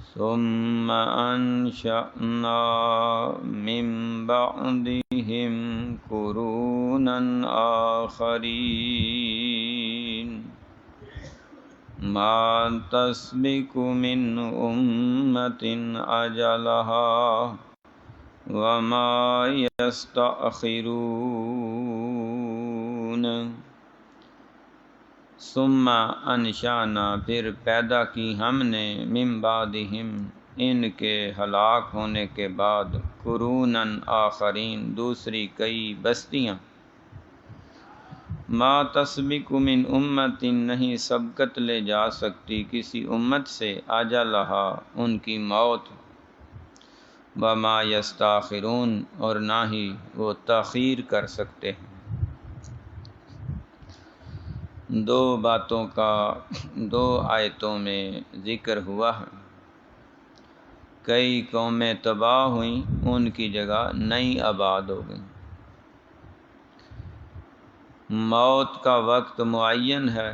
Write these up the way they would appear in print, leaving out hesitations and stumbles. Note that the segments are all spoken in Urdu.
ثم أنشأنا من بعدهم قرونا آخرين ما تسبق من أمة أجلها وما يستأخرون ثم انشانا پھر پیدا کی ہم نے من بعدہم ان کے ہلاک ہونے کے بعد قروناً آخرین دوسری کئی بستیاں ما تسبق من امت نہیں سبقت لے جا سکتی کسی امت سے اجلہا ان کی موت وما یستاخرون اور نہ ہی وہ تاخیر کر سکتے ہیں۔ دو باتوں کا دو آیتوں میں ذکر ہوا ہے۔ کئی قومیں تباہ ہوئیں، ان کی جگہ نئی آباد ہو گئیں۔ موت کا وقت معین ہے،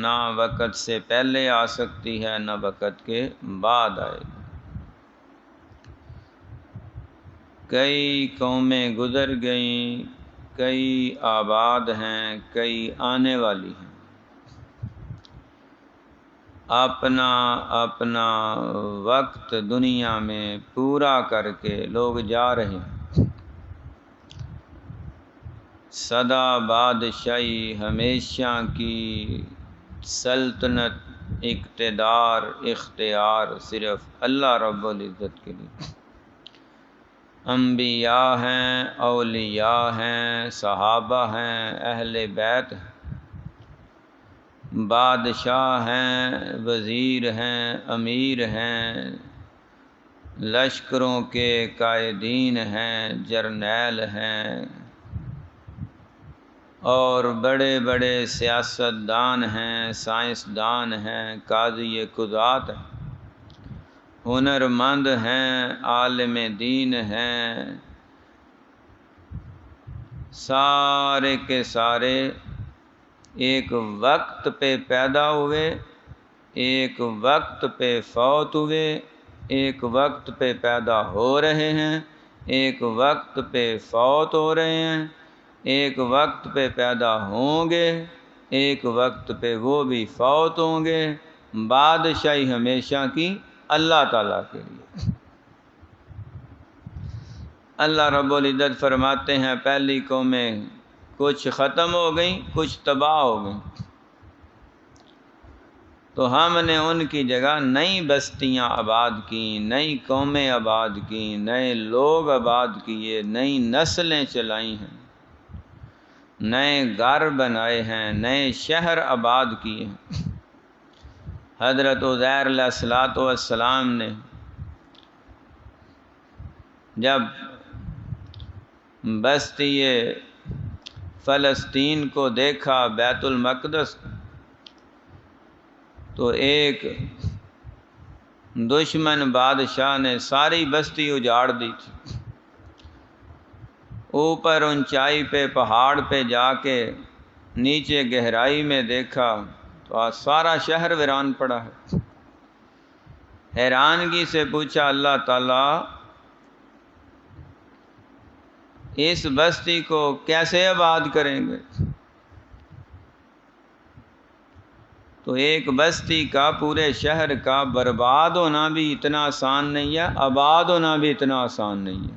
نہ وقت سے پہلے آ سکتی ہے نہ وقت کے بعد آئے گی۔ کئی قومیں گزر گئیں، کئی آباد ہیں، کئی آنے والی ہیں۔ اپنا اپنا وقت دنیا میں پورا کر کے لوگ جا رہے ہیں۔ سدا بادشاہی ہمیشہ کی سلطنت اقتدار اختیار صرف اللہ رب العزت کے لیے۔ انبیاء ہیں، اولیاء ہیں، صحابہ ہیں، اہل بیت ہیں، بادشاہ ہیں، وزیر ہیں، امیر ہیں، لشکروں کے قائدین ہیں، جرنیل ہیں، اور بڑے بڑے سیاستدان ہیں، سائنسدان ہیں، قاضی قضات ہیں، ہنرمند ہیں، عالم دین ہیں، سارے کے سارے ایک وقت پہ پیدا ہوئے، ایک وقت پہ فوت ہوئے، ایک وقت پہ پیدا ہو رہے ہیں، ایک وقت پہ فوت ہو رہے ہیں، ایک وقت پہ پیدا ہوں گے، ایک وقت پہ وہ بھی فوت ہوں گے۔ بادشاہی ہمیشہ کی اللہ تعالیٰ کے لیے۔ اللہ رب العزت فرماتے ہیں پہلی قومیں کچھ ختم ہو گئیں، کچھ تباہ ہو گئیں، تو ہم نے ان کی جگہ نئی بستیاں آباد کیں، نئی قومیں آباد کیں، نئے لوگ آباد کیے، نئی نسلیں چلائی ہیں، نئے گھر بنائے ہیں، نئے شہر آباد کیے ہیں۔ حضرت عزیر علیہ السلام نے جب بستی فلسطین کو دیکھا، بیت المقدس، تو ایک دشمن بادشاہ نے ساری بستی اجاڑ دی تھی۔ اوپر اونچائی پہ پہاڑ پہ جا کے نیچے گہرائی میں دیکھا تو آج سارا شہر ویران پڑا ہے۔ حیرانگی سے پوچھا اللہ تعالیٰ اس بستی کو کیسے آباد کریں گے؟ تو ایک بستی کا، پورے شہر کا برباد ہونا بھی اتنا آسان نہیں ہے، آباد ہونا بھی اتنا آسان نہیں ہے،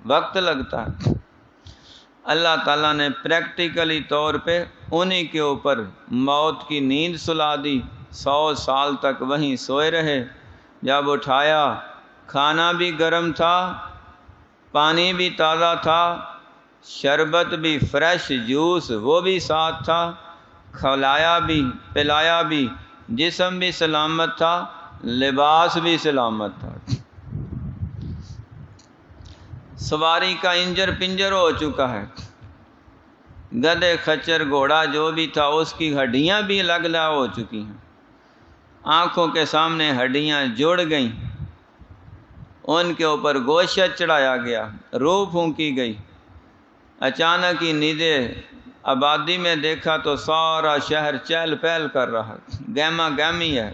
وقت لگتا ہے۔ اللہ تعالیٰ نے پریکٹیکلی طور پہ انہی کے اوپر موت کی نیند سلا دی، 100 سال تک وہیں سوئے رہے۔ جب اٹھایا کھانا بھی گرم تھا، پانی بھی تازہ تھا، شربت بھی فریش، جوس وہ بھی ساتھ تھا، کھلایا بھی پلایا بھی، جسم بھی سلامت تھا، لباس بھی سلامت تھا۔ سواری کا انجر پنجر ہو چکا ہے، گدھے خچر گھوڑا جو بھی تھا اس کی ہڈیاں بھی الگ الگ ہو چکی ہیں، آنکھوں کے سامنے ہڈیاں جڑ گئیں، ان کے اوپر گوشت چڑھایا گیا، روح پھونکی گئی۔ اچانک ہی نیزے آبادی میں دیکھا تو سارا شہر چہل پہل کر رہا، گہما گہمی ہے۔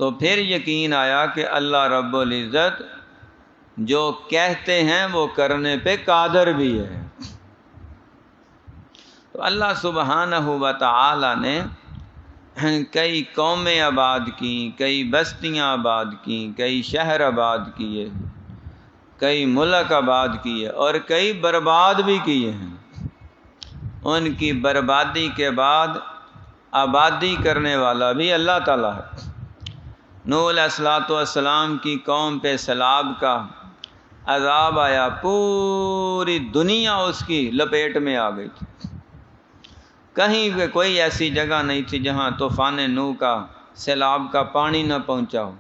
تو پھر یقین آیا کہ اللہ رب العزت جو کہتے ہیں وہ کرنے پہ قادر بھی ہے۔ تو اللہ سبحانہ و تعالی نے کئی قومیں آباد کیں، کئی بستیاں آباد کیں، کئی شہر آباد کیے، کئی ملک آباد کیے اور کئی برباد بھی کیے ہیں۔ ان کی بربادی کے بعد آبادی کرنے والا بھی اللہ تعالیٰ ہے۔ نوح علیہ السلام کی قوم پہ سیلاب کا عذاب آیا، پوری دنیا اس کی لپیٹ میں آ گئی تھی، کہیں پہ کوئی ایسی جگہ نہیں تھی جہاں طوفان نوح کا سیلاب کا پانی نہ پہنچا ہو۔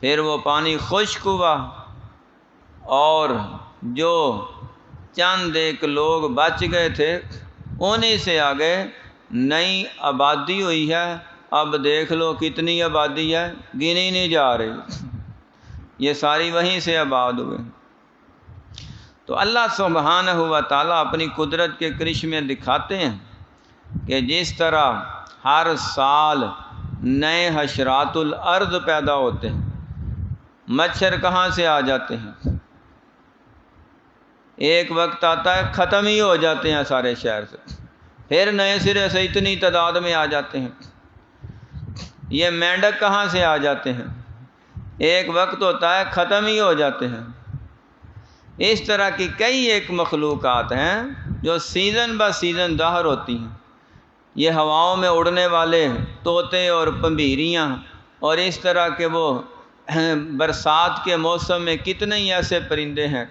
پھر وہ پانی خشک ہوا اور جو چند ایک لوگ بچ گئے تھے انہیں سے آگے نئی آبادی ہوئی ہے۔ اب دیکھ لو کتنی آبادی ہے، گنی نہیں جا رہی، یہ ساری وہیں سے آباد ہوئے۔ تو اللہ سبحانہ و تعالیٰ اپنی قدرت کے کرشمے دکھاتے ہیں کہ جس طرح ہر سال نئے حشرات الارض پیدا ہوتے ہیں، مچھر کہاں سے آ جاتے ہیں، ایک وقت آتا ہے ختم ہی ہو جاتے ہیں سارے شہر سے، پھر نئے سرے سے اتنی تعداد میں آ جاتے ہیں۔ یہ مینڈک کہاں سے آ جاتے ہیں، ایک وقت ہوتا ہے ختم ہی ہو جاتے ہیں۔ اس طرح کی کئی ایک مخلوقات ہیں جو سیزن با سیزن ظاہر ہوتی ہیں۔ یہ ہواؤں میں اڑنے والے طوطے اور پنبیریاں، اور اس طرح کے وہ برسات کے موسم میں کتنے ہی ایسے پرندے ہیں،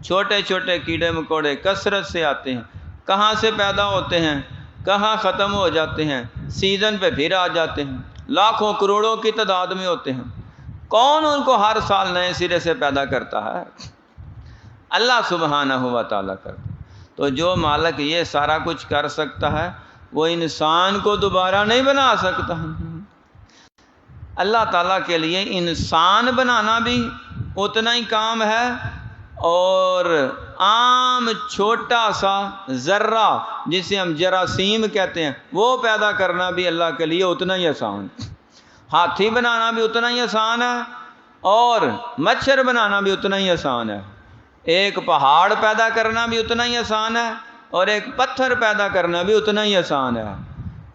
چھوٹے چھوٹے کیڑے مکوڑے کثرت سے آتے ہیں، کہاں سے پیدا ہوتے ہیں، کہاں ختم ہو جاتے ہیں، سیزن پہ پھر آ جاتے ہیں، لاکھوں کروڑوں کی تعداد میں ہوتے ہیں۔ کون ان کو ہر سال نئے سرے سے پیدا کرتا ہے؟ اللہ سبحانہ و تعالیٰ کرتا۔ تو جو مالک یہ سارا کچھ کر سکتا ہے وہ انسان کو دوبارہ نہیں بنا سکتا۔ اللہ تعالیٰ کے لیے انسان بنانا بھی اتنا ہی کام ہے، اور عام چھوٹا سا ذرہ جسے ہم جراثیم کہتے ہیں وہ پیدا کرنا بھی اللہ کے لیے اتنا ہی آسان ہے۔ ہاتھی بنانا بھی اتنا ہی آسان ہے اور مچھر بنانا بھی اتنا ہی آسان ہے۔ ایک پہاڑ پیدا کرنا بھی اتنا ہی آسان ہے اور ایک پتھر پیدا کرنا بھی اتنا ہی آسان ہے۔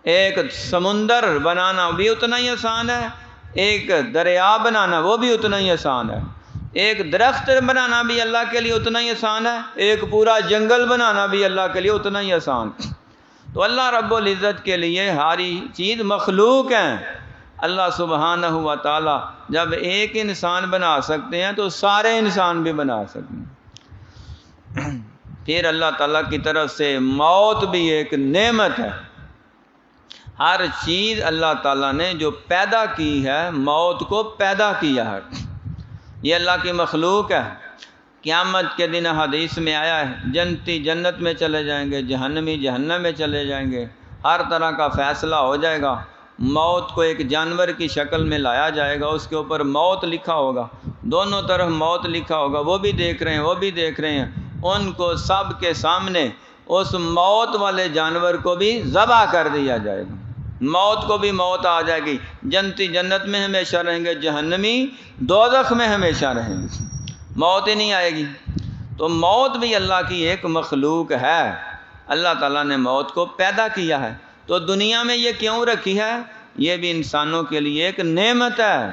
ایک سمندر بنانا بھی اتنا ہی آسان ہے، ایک دریا بنانا وہ بھی اتنا ہی آسان ہے، ایک درخت بنانا بھی اللہ کے لیے اتنا ہی آسان ہے، ایک پورا جنگل بنانا بھی اللہ کے لیے اتنا ہی آسان۔ تو اللہ رب العزت کے لیے ہاری چیز مخلوق ہیں۔ اللہ سبحانہ و تعالی جب ایک انسان بنا سکتے ہیں تو سارے انسان بھی بنا سکتے ہیں۔ پھر اللہ تعالیٰ کی طرف سے موت بھی ایک نعمت ہے۔ ہر چیز اللہ تعالیٰ نے جو پیدا کی ہے، موت کو پیدا کیا ہے، یہ اللہ کی مخلوق ہے۔ قیامت کے دن حدیث میں آیا ہے جنتی جنت میں چلے جائیں گے، جہنمی جہنم میں چلے جائیں گے، ہر طرح کا فیصلہ ہو جائے گا۔ موت کو ایک جانور کی شکل میں لایا جائے گا، اس کے اوپر موت لکھا ہوگا، دونوں طرف موت لکھا ہوگا، وہ بھی دیکھ رہے ہیں وہ بھی دیکھ رہے ہیں۔ ان کو سب کے سامنے اس موت والے جانور کو بھی ذبح کر دیا جائے گا، موت کو بھی موت آ جائے گی۔ جنتی جنت میں ہمیشہ رہیں گے، جہنمی دوزخ میں ہمیشہ رہیں گے، موت ہی نہیں آئے گی۔ تو موت بھی اللہ کی ایک مخلوق ہے، اللہ تعالیٰ نے موت کو پیدا کیا ہے۔ تو دنیا میں یہ کیوں رکھی ہے؟ یہ بھی انسانوں کے لیے ایک نعمت ہے۔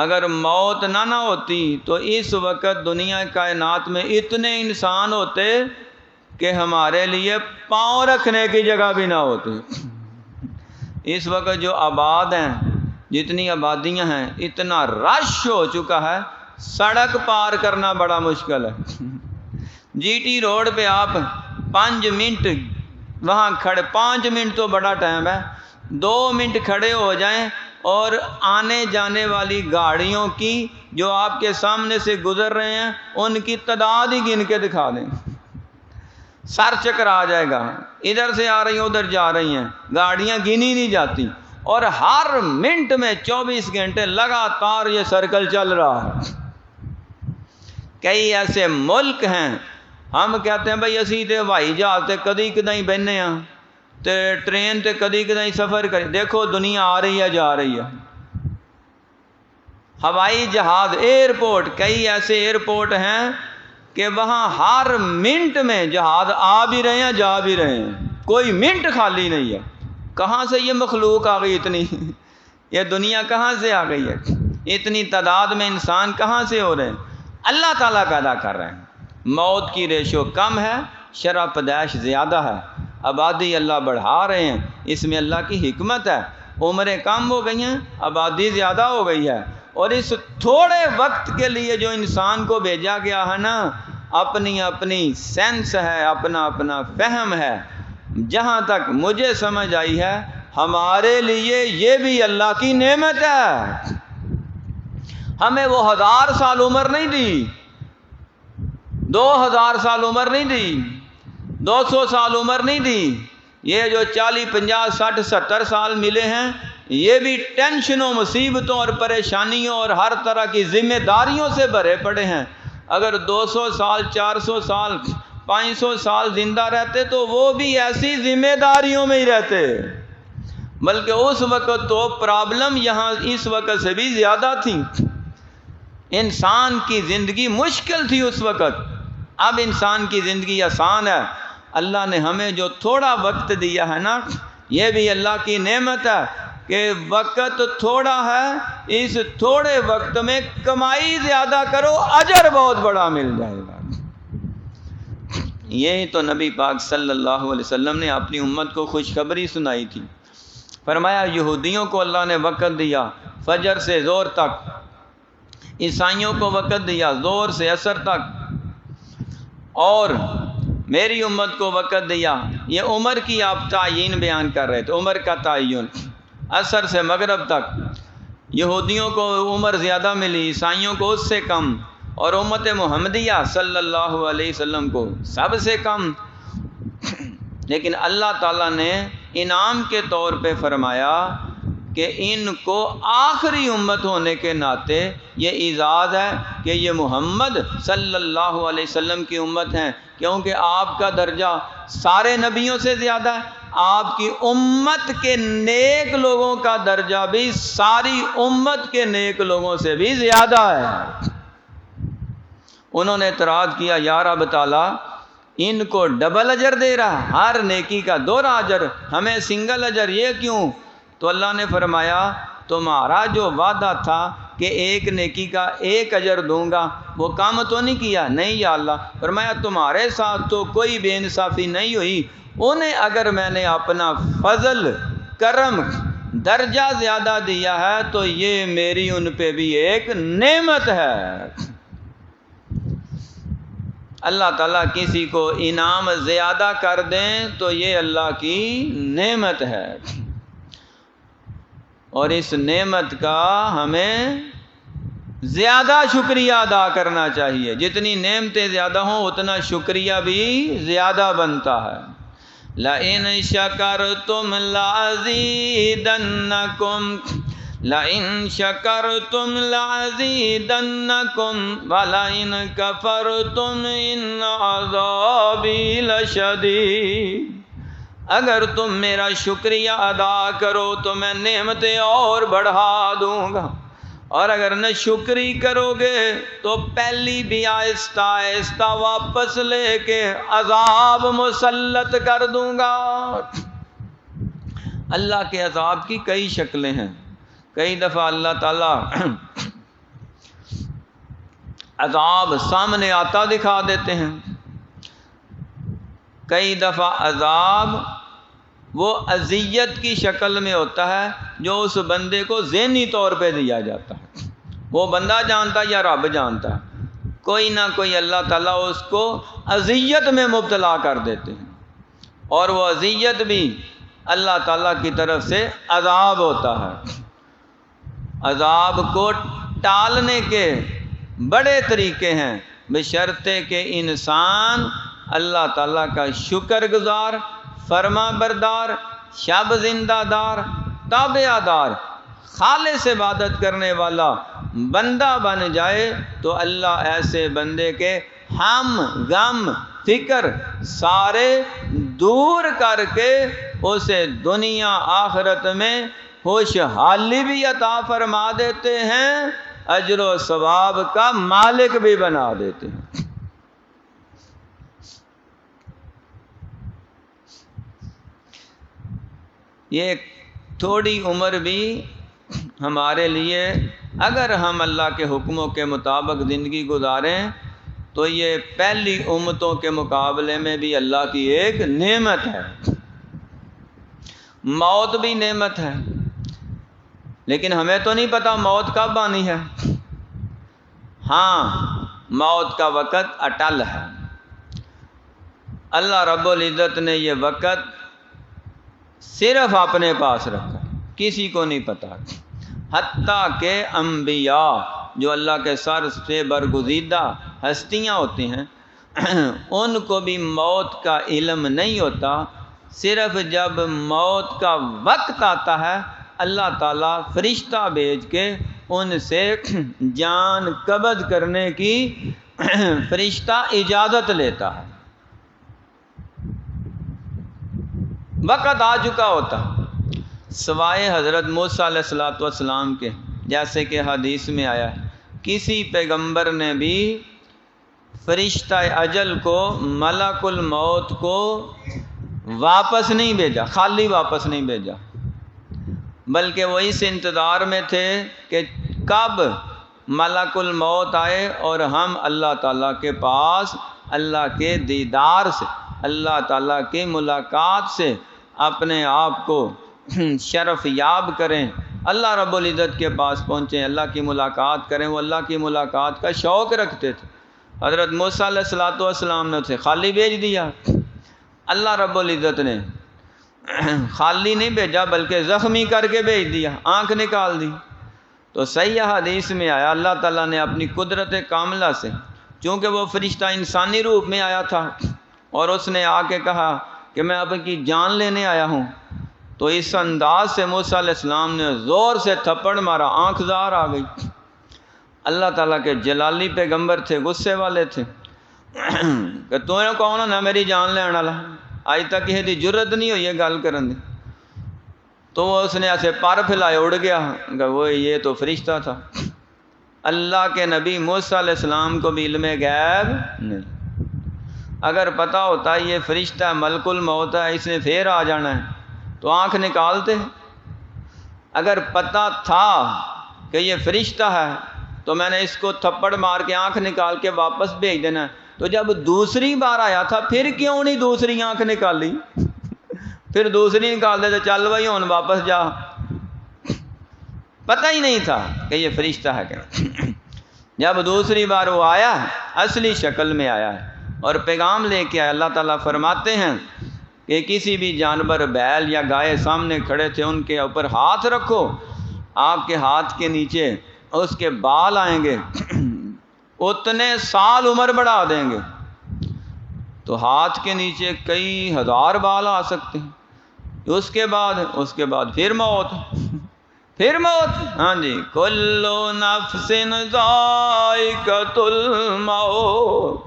اگر موت نہ ہوتی تو اس وقت دنیا کائنات میں اتنے انسان ہوتے کہ ہمارے لیے پاؤں رکھنے کی جگہ بھی نہ ہوتی۔ اس وقت جو آباد ہیں، جتنی آبادیاں ہیں، اتنا رش ہو چکا ہے، سڑک پار کرنا بڑا مشکل ہے۔ جی ٹی روڈ پہ آپ 5 منٹ وہاں کھڑے، 5 منٹ تو بڑا ٹائم ہے، 2 منٹ کھڑے ہو جائیں اور آنے جانے والی گاڑیوں کی جو آپ کے سامنے سے گزر رہے ہیں ان کی تعداد ہی گن کے دکھا دیں، سر چکر آ جائے گا۔ ادھر سے آ رہی ہیں ادھر جا رہی ہیں، گاڑیاں گنی نہیں جاتی، اور ہر منٹ میں 24 گھنٹے لگاتار یہ سرکل چل رہا ہے۔ کئی ایسے ملک ہیں، ہم کہتے ہیں بھائی اسی تے ہوائی جہاز تے کدی کدی بہنے ہاں تے ٹرین تے کدی کدی سفر کریں، دیکھو دنیا آ رہی ہے جا رہی ہے۔ ہوائی جہاز، ایئرپورٹ، کئی ایسے ایئرپورٹ ہیں کہ وہاں ہر منٹ میں جہاز آ بھی رہے ہیں جا بھی رہے ہیں، کوئی منٹ خالی نہیں ہے۔ کہاں سے یہ مخلوق آ گئی اتنی؟ یہ دنیا کہاں سے آ گئی ہے؟ اتنی تعداد میں انسان کہاں سے ہو رہے ہیں؟ اللہ تعالیٰ پیدا کر رہے ہیں۔ موت کی ریشو کم ہے، شرح پیدائش زیادہ ہے، آبادی اللہ بڑھا رہے ہیں، اس میں اللہ کی حکمت ہے۔ عمریں کم ہو گئی ہیں، آبادی زیادہ ہو گئی ہے، اور اس تھوڑے وقت کے لیے جو انسان کو بھیجا گیا ہے نا، اپنی اپنی سینس ہے، اپنا اپنا فہم ہے۔ جہاں تک مجھے سمجھ آئی ہے، ہمارے لیے یہ بھی اللہ کی نعمت ہے۔ ہمیں وہ 1000 سال عمر نہیں دی، 2000 سال عمر نہیں دی، 200 سال عمر نہیں دی۔ یہ جو 40 50 60 70 سال ملے ہیں، یہ بھی ٹینشنوں، مصیبتوں اور پریشانیوں اور ہر طرح کی ذمہ داریوں سے بھرے پڑے ہیں۔ اگر 200 سال 400 سال 500 سال زندہ رہتے تو وہ بھی ایسی ذمہ داریوں میں ہی رہتے، بلکہ اس وقت تو پرابلم یہاں اس وقت سے بھی زیادہ تھی۔ انسان کی زندگی مشکل تھی اس وقت، اب انسان کی زندگی آسان ہے۔ اللہ نے ہمیں جو تھوڑا وقت دیا ہے نا، یہ بھی اللہ کی نعمت ہے کہ وقت تھوڑا ہے، اس تھوڑے وقت میں کمائی زیادہ کرو، اجر بہت بڑا مل جائے گا۔ یہی تو نبی پاک صلی اللہ علیہ وسلم نے اپنی امت کو خوشخبری سنائی تھی۔ فرمایا یہودیوں کو اللہ نے وقت دیا فجر سے زور تک، عیسائیوں کو وقت دیا زور سے عصر تک، اور میری امت کو وقت دیا۔ یہ عمر کی آپ تعیین بیان کر رہے تھے، عمر کا تعین، عصر سے مغرب تک۔ یہودیوں کو عمر زیادہ ملی، عیسائیوں کو اس سے کم، اور امت محمدیہ صلی اللہ علیہ وسلم کو سب سے کم۔ لیکن اللہ تعالیٰ نے انعام کے طور پہ فرمایا کہ ان کو آخری امت ہونے کے ناطے یہ اعزاز ہے کہ یہ محمد صلی اللہ علیہ وسلم کی امت ہیں، کیونکہ آپ کا درجہ سارے نبیوں سے زیادہ ہے۔ آپ کی امت کے نیک لوگوں کا درجہ بھی ساری امت کے نیک لوگوں سے بھی زیادہ ہے۔ انہوں نے اعتراض کیا، یا رب تعالیٰ ان کو ڈبل اجر دے رہا، ہر نیکی کا دوہرا اجر، ہمیں سنگل اجر، یہ کیوں؟ تو اللہ نے فرمایا تمہارا جو وعدہ تھا کہ ایک نیکی کا ایک اجر دوں گا، وہ کام تو نہیں کیا؟ نہیں یا اللہ۔ فرمایا تمہارے ساتھ تو کوئی بے انصافی نہیں ہوئی، انہیں اگر میں نے اپنا فضل کرم درجہ زیادہ دیا ہے تو یہ میری ان پہ بھی ایک نعمت ہے۔ اللہ تعالیٰ کسی کو انعام زیادہ کر دیں تو یہ اللہ کی نعمت ہے، اور اس نعمت کا ہمیں زیادہ شکریہ ادا کرنا چاہیے۔ جتنی نعمتیں زیادہ ہوں اتنا شکریہ بھی زیادہ بنتا ہے۔ لَئِن شَكَرْتُمْ لَأَزِيدَنَّكُمْ لَئِن شَكَرْتُمْ لَأَزِيدَنَّكُمْ وَلَئِن كَفَرْتُمْ إِنَّ عَذَابِي لَشَدِيدٌ۔ اگر تم میرا شکریہ ادا کرو تو میں نعمتیں اور بڑھا دوں گا، اور اگر نہ شکری کرو گے تو پہلی بھی آہستہ آہستہ واپس لے کے عذاب مسلط کر دوں گا۔ اللہ کے عذاب کی کئی شکلیں ہیں۔ کئی دفعہ اللہ تعالیٰ عذاب سامنے آتا دکھا دیتے ہیں، کئی دفعہ عذاب وہ اذیت کی شکل میں ہوتا ہے جو اس بندے کو ذہنی طور پہ دیا جاتا ہے، وہ بندہ جانتا ہے یا رب جانتا ہے، کوئی نہ کوئی اللہ تعالیٰ اس کو اذیت میں مبتلا کر دیتے ہیں، اور وہ اذیت بھی اللہ تعالیٰ کی طرف سے عذاب ہوتا ہے۔ عذاب کو ٹالنے کے بڑے طریقے ہیں، بشرطے کہ انسان اللہ تعالیٰ کا شکر گزار، فرما بردار، شب زندہ دار، تابعہ دار، خالص عبادت کرنے والا بندہ بن جائے تو اللہ ایسے بندے کے ہم غم فکر سارے دور کر کے اسے دنیا آخرت میں خوشحالی بھی عطا فرما دیتے ہیں، اجر و ثواب کا مالک بھی بنا دیتے ہیں۔ یہ تھوڑی عمر بھی ہمارے لیے اگر ہم اللہ کے حکموں کے مطابق زندگی گزاریں تو یہ پہلی امتوں کے مقابلے میں بھی اللہ کی ایک نعمت ہے۔ موت بھی نعمت ہے، لیکن ہمیں تو نہیں پتا موت کب آنی ہے۔ ہاں، موت کا وقت اٹل ہے۔ اللہ رب العزت نے یہ وقت صرف اپنے پاس رکھا، کسی کو نہیں پتا، حتیٰ کہ انبیاء جو اللہ کے سر سے برگزیدہ ہستیاں ہوتی ہیں ان کو بھی موت کا علم نہیں ہوتا۔ صرف جب موت کا وقت آتا ہے اللہ تعالیٰ فرشتہ بھیج کے ان سے جان قبض کرنے کی فرشتہ اجازت لیتا ہے۔ وقت آ چکا ہوتا سوائے حضرت موسیٰ علیہ السلام کے، جیسے کہ حدیث میں آیا ہے کسی پیغمبر نے بھی فرشتہ اجل کو، ملک الموت کو واپس نہیں بھیجا، خالی واپس نہیں بھیجا، بلکہ وہ اس انتظار میں تھے کہ کب ملک الموت آئے اور ہم اللہ تعالیٰ کے پاس اللہ کے دیدار سے، اللہ تعالیٰ کی ملاقات سے اپنے آپ کو شرف یاب کریں، اللہ رب العزت کے پاس پہنچیں، اللہ کی ملاقات کریں۔ وہ اللہ کی ملاقات کا شوق رکھتے تھے۔ حضرت موسیٰ علیہ السلام نے اسے خالی بھیج دیا، اللہ رب العزت نے خالی نہیں بھیجا بلکہ زخمی کر کے بھیج دیا، آنکھ نکال دی۔ تو صحیح حدیث میں آیا اللہ تعالیٰ نے اپنی قدرت کاملہ سے، چونکہ وہ فرشتہ انسانی روپ میں آیا تھا اور اس نے آ کے کہا کہ میں آپ کی جان لینے آیا ہوں، تو اس انداز سے موسیٰ علیہ السلام نے زور سے تھپڑ مارا، آنکھ زار آ گئی۔ اللہ تعالیٰ کے جلالی پیغمبر تھے، غصے والے تھے کہ تو نے کون نہ میری جان لین والا، آج تک کسی کی جرت نہیں ہوئی ہے گل کرن دی۔ تو وہ اس نے ایسے پر پھیلائے اڑ گیا کہ وہ یہ تو فرشتہ تھا۔ اللہ کے نبی موسیٰ علیہ السلام کو بھی علم غیب نہیں، اگر پتہ ہوتا یہ فرشتہ ملک الموت ہے، اس نے پھر آ جانا ہے تو آنکھ نکالتے۔ اگر پتہ تھا کہ یہ فرشتہ ہے تو میں نے اس کو تھپڑ مار کے آنکھ نکال کے واپس بھیج دینا ہے، تو جب دوسری بار آیا تھا پھر کیوں نہیں دوسری آنکھ نکالی؟ پھر دوسری نکال دیتے، چل بھائی ہوں واپس جا۔ پتہ ہی نہیں تھا کہ یہ فرشتہ ہے کہ جب دوسری بار وہ آیا اصلی شکل میں آیا ہے اور پیغام لے کے آیا۔ اللہ تعالیٰ فرماتے ہیں کہ کسی بھی جانور، بیل یا گائے سامنے کھڑے تھے، ان کے اوپر ہاتھ رکھو، آپ کے ہاتھ کے نیچے اس کے بال آئیں گے، اتنے سال عمر بڑھا دیں گے۔ تو ہاتھ کے نیچے کئی ہزار بال آ سکتے ہیں۔ اس کے بعد پھر موت، پھر موت۔ ہاں جی، کلو نفس ذائقۃ الموت،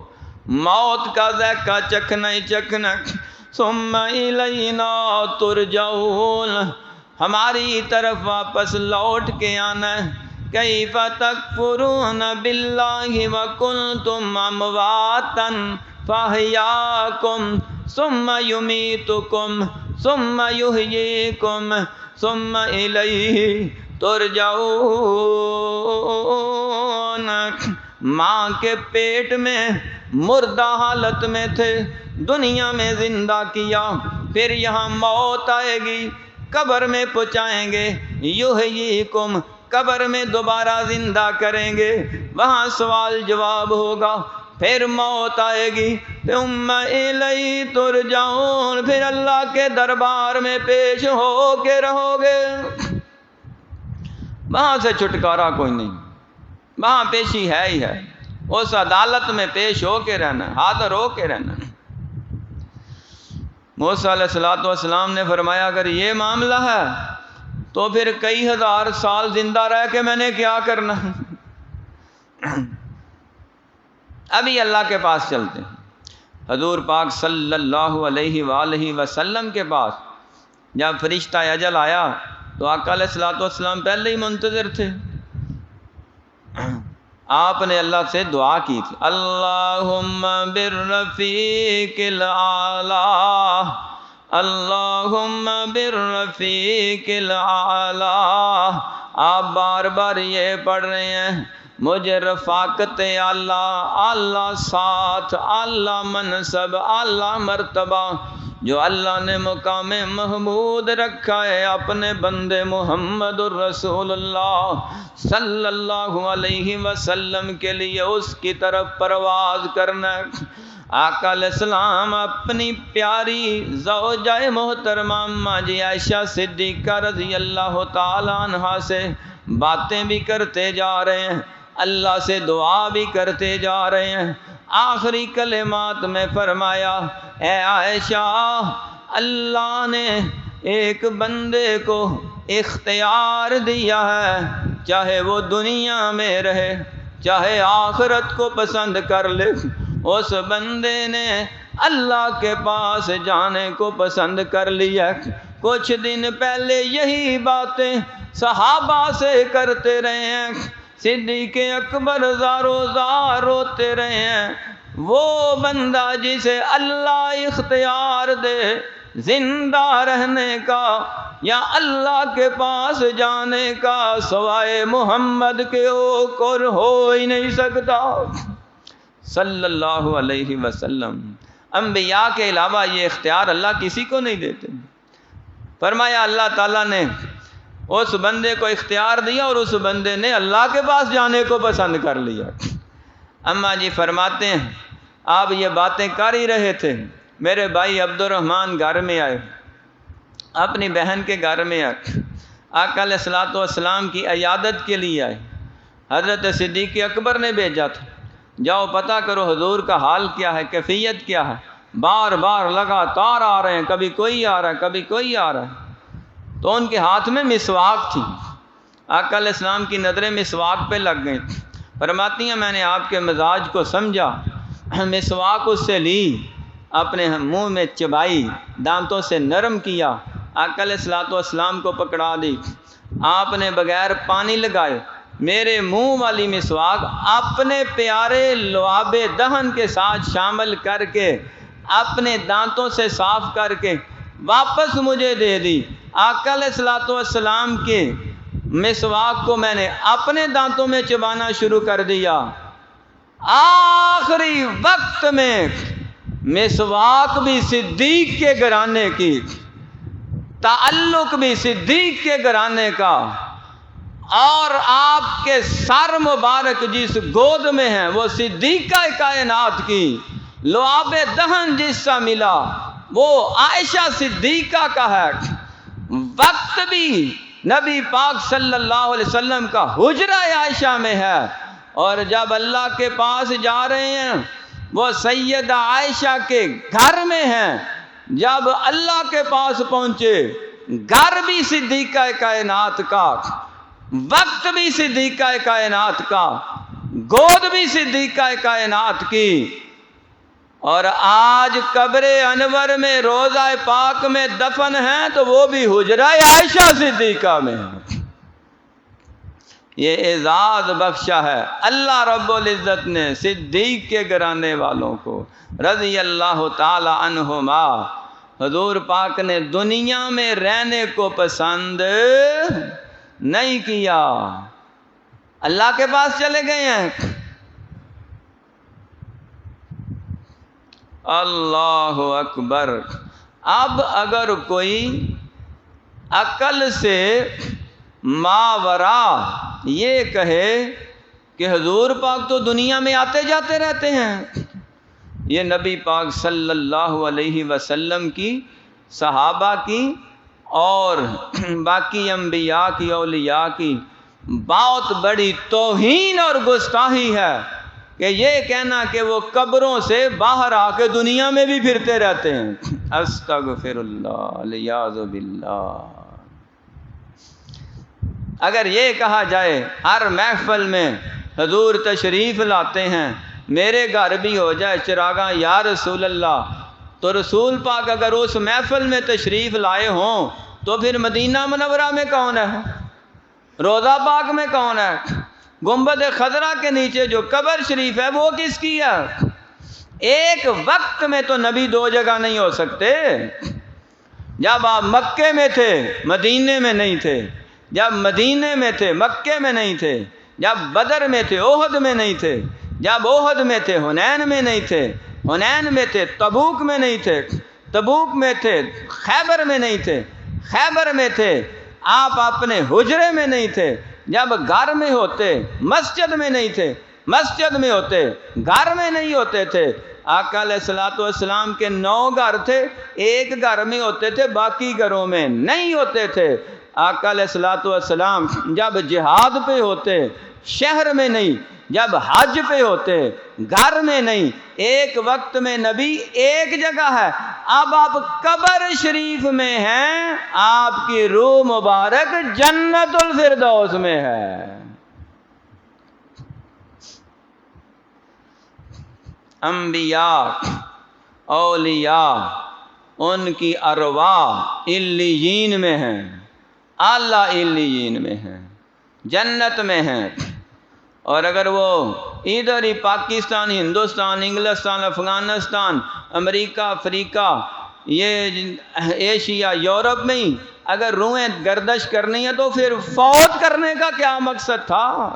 موت کا ذائقہ چکھنا ہی چکھنا۔ ثم الینا ترجعون، ہماری طرف واپس لوٹ کے آنا ہے۔ کیف تکفرون باللہ وکنتم امواتا فاحیاکم ثم یمیتکم ثم یحییکم ثم الیہ ترجعون۔ ماں کے پیٹ میں مردہ حالت میں تھے، دنیا میں زندہ کیا، پھر یہاں موت آئے گی، قبر میں پہنچائیں گے، یحییکم، قبر میں دوبارہ زندہ کریں گے، وہاں سوال جواب ہوگا، پھر موت آئے گی، ثم الیہ ترجعون، پھر اللہ کے دربار میں پیش ہو کے رہو گے۔ وہاں سے چھٹکارا کوئی نہیں، وہاں پیشی ہے ہی ہے، اس عدالت میں پیش ہو کے رہنا، حاضر ہو کے رہنا۔ موسیٰ علیہ السلام نے فرمایا اگر یہ معاملہ ہے تو پھر کئی ہزار سال زندہ رہ کے میں نے کیا کرنا؟ ابھی اللہ کے پاس چلتے ہیں، حضور پاک صلی اللہ علیہ وآلہ وسلم کے پاس جب فرشتہ اجل آیا تو آقا علیہ السلام پہلے ہی منتظر تھے۔ آپ نے اللہ سے دعا کی تھی، اللہم بالرفیق الاعلی، اللہم بالرفیق الاعلی۔ آپ بار بار یہ پڑھ رہے ہیں، مجھے رفاقت اللہ، اعلیٰ ساتھ، اعلیٰ منصب، اعلیٰ مرتبہ جو اللہ نے مقام محمود رکھا ہے اپنے بندے محمد الرسول اللہ صلی اللہ علیہ وسلم کے لیے، اس کی طرف پرواز کرنا۔ آقا علیہ السلام اپنی پیاری زوجہ محترمہ اماں جی عائشہ صدیقہ رضی اللہ تعالی عنہا سے باتیں بھی کرتے جا رہے ہیں، اللہ سے دعا بھی کرتے جا رہے ہیں۔ آخری کلمات میں فرمایا، اے عائشہ، اللہ نے ایک بندے کو اختیار دیا ہے، چاہے وہ دنیا میں رہے چاہے آخرت کو پسند کر لے، اس بندے نے اللہ کے پاس جانے کو پسند کر لیا۔ کچھ دن پہلے یہی باتیں صحابہ سے کرتے رہے ہیں، صدیق اکبر زارو زار روتے رہے ہیں، وہ بندہ جسے اللہ اختیار دے زندہ رہنے کا یا اللہ کے پاس جانے کا، سوائے محمد کے اور ہو ہی نہیں سکتا صلی اللہ علیہ وسلم۔ انبیاء کے علاوہ یہ اختیار اللہ کسی کو نہیں دیتے۔ فرمایا اللہ تعالیٰ نے اس بندے کو اختیار دیا اور اس بندے نے اللہ کے پاس جانے کو پسند کر لیا۔ اماں جی فرماتے ہیں آپ یہ باتیں کر ہی رہے تھے، میرے بھائی عبد الرحمن گھر میں آئے، اپنی بہن کے گھر میں آئے، آقا علیہ الصلوۃ والسلام کی عیادت کے لیے آئے۔ حضرت صدیق اکبر نے بھیجا تھا، جاؤ پتہ کرو حضور کا حال کیا ہے، کیفیت کیا ہے۔ بار بار لگاتار آ رہے ہیں، کبھی کوئی آ رہا ہے کبھی کوئی آ رہا ہے۔ تو ان کے ہاتھ میں مسواک تھی، آقا علیہ السلام کی نظریں مسواک پہ لگ گئیں۔ فرماتی ہیں میں نے آپ کے مزاج کو سمجھا، مسواک اس سے لی، اپنے منہ میں چبائی، دانتوں سے نرم کیا، آقا علیہ الصلوۃ والسلام کو پکڑا دی۔ آپ نے بغیر پانی لگائے میرے منہ والی مسواک اپنے پیارے لعاب دہن کے ساتھ شامل کر کے اپنے دانتوں سے صاف کر کے واپس مجھے دے دی۔ آقا علیہ الصلوۃ والسلام کے مسواک کو میں نے اپنے دانتوں میں چبانا شروع کر دیا۔ آخری وقت میں مسواک بھی صدیق کے گھرانے کی، تعلق بھی صدیق کے گھرانے کا، اور آپ کے سر مبارک جس گود میں ہیں وہ صدیقہ کائنات کی، لعاب دہن جس سے ملا وہ عائشہ صدیقہ کا ہے۔ وقت بھی نبی پاک صلی اللہ علیہ وسلم کا حجرہ عائشہ میں ہے، اور جب اللہ کے پاس جا رہے ہیں وہ سیدہ عائشہ کے گھر میں ہیں۔ جب اللہ کے پاس پہنچے، گھر بھی صدیقہ کائنات کا، وقت بھی صدیقہ کائنات کا، گود بھی صدیقہ کائنات کی، اور آج قبر انور میں روضہ پاک میں دفن ہیں تو وہ بھی حجرہ عائشہ صدیقہ میں ہے۔ یہ اعزاز بخشا ہے اللہ رب العزت نے صدیق کے گھرانے والوں کو رضی اللہ تعالی عنہما۔ حضور پاک نے دنیا میں رہنے کو پسند نہیں کیا، اللہ کے پاس چلے گئے ہیں۔ اللہ اکبر۔ اب اگر کوئی عقل سے ماورا یہ کہے کہ حضور پاک تو دنیا میں آتے جاتے رہتے ہیں، یہ نبی پاک صلی اللہ علیہ وسلم کی، صحابہ کی اور باقی انبیاء کی، اولیاء کی بہت بڑی توہین اور گستاخی ہے کہ یہ کہنا کہ وہ قبروں سے باہر آ کے دنیا میں بھی پھرتے رہتے ہیں۔ استغفر اللہ الیاذ باللہ۔ اگر یہ کہا جائے ہر محفل میں حضور تشریف لاتے ہیں، میرے گھر بھی ہو جائے چراغاں یا رسول اللہ، تو رسول پاک اگر اس محفل میں تشریف لائے ہوں تو پھر مدینہ منورہ میں کون ہے، روضہ پاک میں کون ہے؟ گنبد خضرا کے نیچے جو قبر شریف ہے وہ کس کی ہے؟ ایک وقت میں تو نبی دو جگہ نہیں ہو سکتے۔ جب آپ مکے میں تھے مدینے میں نہیں تھے، جب مدینے میں تھے مکے میں نہیں تھے، جب بدر میں تھے احد میں نہیں تھے، جب احد میں تھے حنین میں نہیں تھے، حنین میں تھے تبوک میں نہیں تھے، تبوک میں تھے خیبر میں نہیں تھے، خیبر میں تھے آپ اپنے حجرے میں نہیں تھے، جب گھر میں ہوتے مسجد میں نہیں تھے، مسجد میں ہوتے گھر میں نہیں ہوتے تھے۔ آقا علیہ الصلوۃ والسلام کے 9 گھر تھے، ایک گھر میں ہوتے تھے، باقی گھروں میں نہیں ہوتے تھے۔ آقا علیہ الصلوۃ والسلام جب جہاد پہ ہوتے شہر میں نہیں، جب حج پہ ہوتے گھر میں نہیں، ایک وقت میں نبی ایک جگہ ہے۔ اب آپ قبر شریف میں ہیں، آپ کی روح مبارک جنت الفردوس میں ہے۔ انبیاء اولیاء ان کی ارواح علیین میں ہیں، اعلیٰ علیین میں ہیں، جنت میں ہیں۔ اور اگر وہ ادھر ہی پاکستان، ہندوستان، انگلستان، افغانستان، امریکہ، افریقہ، یہ ایشیا، یورپ میں ہی اگر روحیں گردش کرنی ہے تو پھر فوت کرنے کا کیا مقصد تھا؟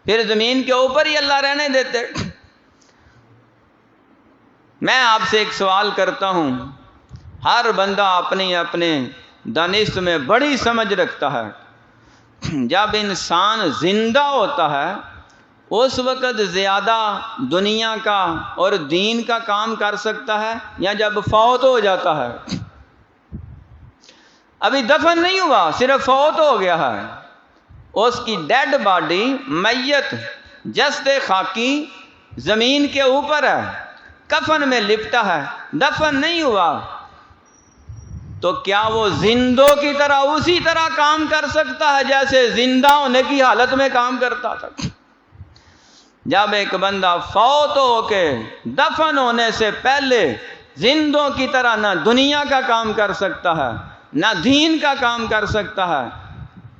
پھر زمین کے اوپر ہی اللہ رہنے دیتے۔ میں آپ سے ایک سوال کرتا ہوں، ہر بندہ اپنے اپنے دانش میں بڑی سمجھ رکھتا ہے۔ جب انسان زندہ ہوتا ہے اس وقت زیادہ دنیا کا اور دین کا کام کر سکتا ہے یا جب فوت ہو جاتا ہے؟ ابھی دفن نہیں ہوا، صرف فوت ہو گیا ہے، اس کی ڈیڈ باڈی، میت جسد خاکی زمین کے اوپر ہے، کفن میں لپٹا ہے، دفن نہیں ہوا، تو کیا وہ زندوں کی طرح اسی طرح کام کر سکتا ہے جیسے زندہ ہونے کی حالت میں کام کرتا تھا؟ جب ایک بندہ فوت ہو کے دفن ہونے سے پہلے زندوں کی طرح نہ دنیا کا کام کر سکتا ہے نہ دین کا کام کر سکتا ہے،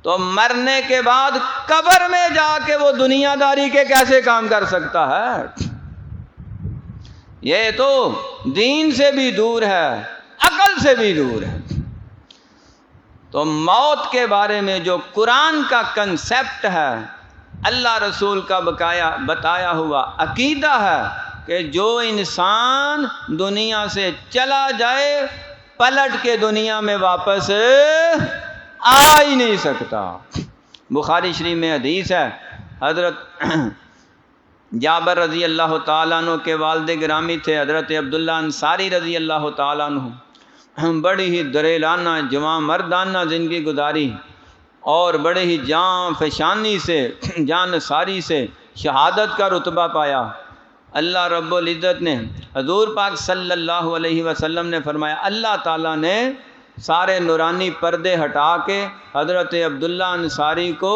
تو مرنے کے بعد قبر میں جا کے وہ دنیا داری کے کیسے کام کر سکتا ہے؟ یہ تو دین سے بھی دور ہے، عقل سے بھی دور ہے۔ تو موت کے بارے میں جو قرآن کا کنسیپٹ ہے، اللہ رسول کا بتایا ہوا عقیدہ ہے کہ جو انسان دنیا سے چلا جائے پلٹ کے دنیا میں واپس آ ہی نہیں سکتا۔ بخاری شریف میں حدیث ہے، حضرت جابر رضی اللہ تعالیٰ عنہ کے والد گرامی تھے حضرت عبداللہ انصاری رضی اللہ تعالیٰ عنہ، بڑی ہی دریلانہ جوان مردانہ زندگی گزاری اور بڑے ہی جان فشانی سے، جان ساری سے شہادت کا رتبہ پایا۔ اللہ رب العزت نے، حضور پاک صلی اللہ علیہ وسلم نے فرمایا، اللہ تعالیٰ نے سارے نورانی پردے ہٹا کے حضرت عبداللہ انصاری کو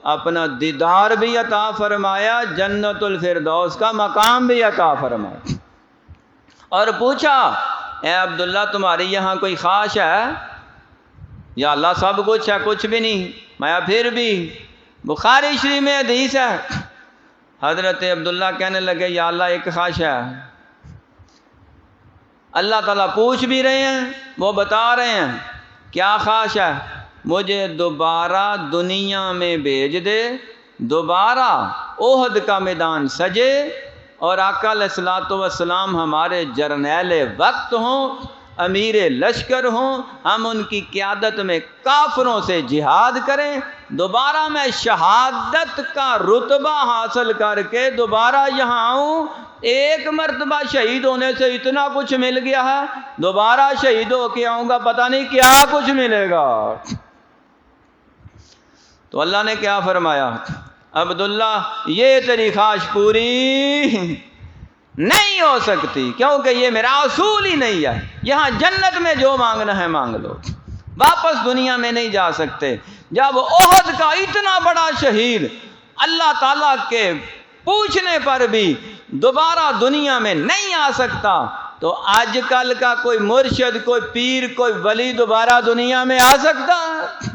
اپنا دیدار بھی عطا فرمایا، جنت الفردوس کا مقام بھی عطا فرمایا، اور پوچھا اے عبداللہ تمہاری یہاں کوئی خواہش ہے؟ یا اللہ سب کچھ ہے، کچھ بھی نہیں، میں پھر بھی۔ بخاری شریف میں حدیث ہے، حضرت عبداللہ کہنے لگے یا اللہ ایک خواہش ہے۔ اللہ تعالیٰ پوچھ بھی رہے ہیں، وہ بتا رہے ہیں کیا خواہش ہے؟ مجھے دوبارہ دنیا میں بھیج دے، دوبارہ احد کا میدان سجے اور آقا علیہ الصلوۃ والسلام ہمارے جرنیل وقت ہوں، امیر لشکر ہوں، ہم ان کی قیادت میں کافروں سے جہاد کریں، دوبارہ میں شہادت کا رتبہ حاصل کر کے دوبارہ یہاں آؤں۔ ایک مرتبہ شہید ہونے سے اتنا کچھ مل گیا ہے، دوبارہ شہید ہو کے آؤں گا پتہ نہیں کیا کچھ ملے گا۔ تو اللہ نے کیا فرمایا؟ عبداللہ یہ تیری خواہش پوری نہیں ہو سکتی، کیونکہ یہ میرا اصول ہی نہیں ہے۔ یہاں جنت میں جو مانگنا ہے مانگ لو، واپس دنیا میں نہیں جا سکتے۔ جب احد کا اتنا بڑا شہید اللہ تعالیٰ کے پوچھنے پر بھی دوبارہ دنیا میں نہیں آ سکتا، تو آج کل کا کوئی مرشد، کوئی پیر، کوئی ولی دوبارہ دنیا میں آ سکتا ہے؟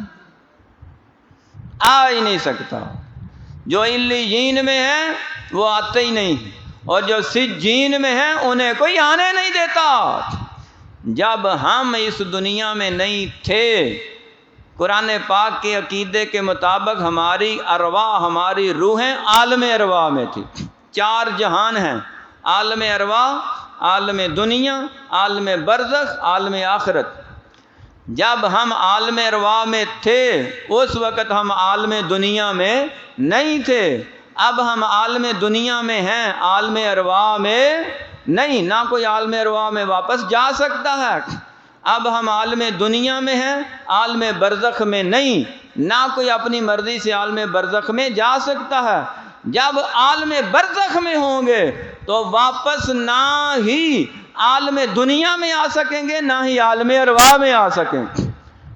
آ ہی نہیں سکتا۔ جو علیین میں ہیں وہ آتے ہی نہیں، اور جو سجین میں ہیں انہیں کوئی آنے نہیں دیتا۔ جب ہم اس دنیا میں نہیں تھے، قرآن پاک کے عقیدے کے مطابق ہماری ارواح، ہماری روحیں عالم ارواح میں تھی۔ 4 جہان ہیں، عالم ارواح، عالم دنیا، عالم برزخ، عالم آخرت۔ جب ہم عالم ارواح میں تھے اس وقت ہم عالم دنیا میں نہیں تھے، اب ہم عالم دنیا میں ہیں، عالم ارواح میں نہیں، نہ کوئی عالم ارواح میں واپس جا سکتا ہے۔ اب ہم عالم دنیا میں ہیں، عالم برزخ میں نہیں، نہ کوئی اپنی مرضی سے عالم برزخ میں جا سکتا ہے۔ جب عالم برزخ میں ہوں گے تو واپس نہ ہی عالم دنیا میں آ سکیں گے، نہ ہی عالم ارواح میں آ سکیں گے۔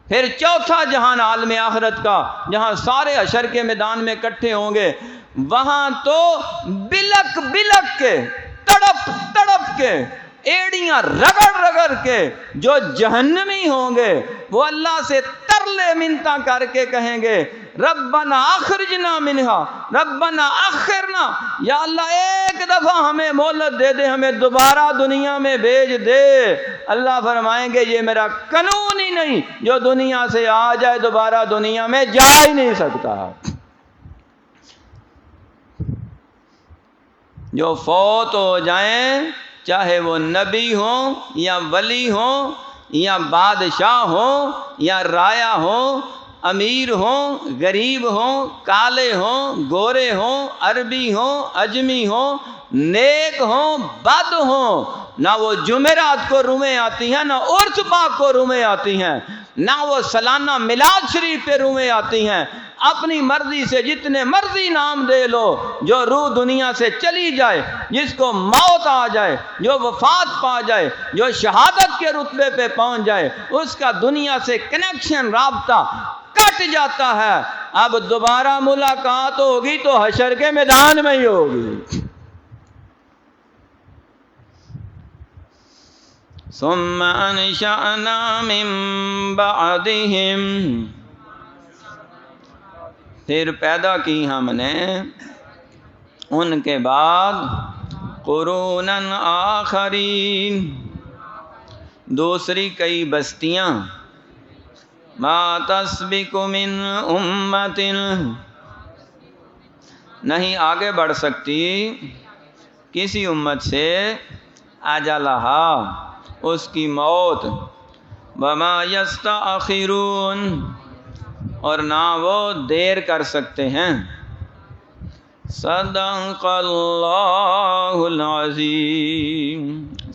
پھر چوتھا جہان عالم آخرت کا، جہاں سارے حشر کے میدان میں اکٹھے ہوں گے، وہاں تو بلک بلک کے، تڑپ تڑپ کے، ایڑیاں رگڑ رگڑ کے جو جہنمی ہوں گے وہ اللہ سے ترلے منتیں کر کے کہیں گے ربنا اخرجنا منہا، ربنا اخرنا، یا اللہ ایک دفعہ ہمیں مہلت دے دے، ہمیں دوبارہ دنیا میں بھیج دے۔ اللہ فرمائیں گے یہ میرا قانون ہی نہیں، جو دنیا سے آ جائے دوبارہ دنیا میں جا ہی نہیں سکتا۔ جو فوت ہو جائیں، چاہے وہ نبی ہوں یا ولی ہوں یا بادشاہ ہوں یا رایا ہوں، امیر ہوں، غریب ہوں، کالے ہوں، گورے ہوں، عربی ہوں، اجمی ہوں، نیک ہوں، بد ہوں، نہ وہ جمعرات کو رومیں آتی ہیں، نہ عرس پاک کو رومیں آتی ہیں، نہ وہ سالانہ میلاد شریف پہ رومیں آتی ہیں۔ اپنی مرضی سے جتنے مرضی نام دے لو، جو روح دنیا سے چلی جائے، جس کو موت آ جائے، جو وفات پا جائے، جو شہادت کے رتبے پہ پہنچ جائے، اس کا دنیا سے کنیکشن، رابطہ کٹ جاتا ہے۔ اب دوبارہ ملاقات ہوگی تو حشر کے میدان میں ہی ہوگی۔ ثم انشأنا من بعدهم، پھر پیدا کی ہم نے ان کے بعد قرونا آخرین، دوسری کئی بستیاں، ما تسبق من امت، نہیں آگے بڑھ سکتی کسی امت سے اجلہا، اس کی موت، وما یستأخرون، اور نہ وہ دیر کر سکتے ہیں۔ صدق اللہ العظیم۔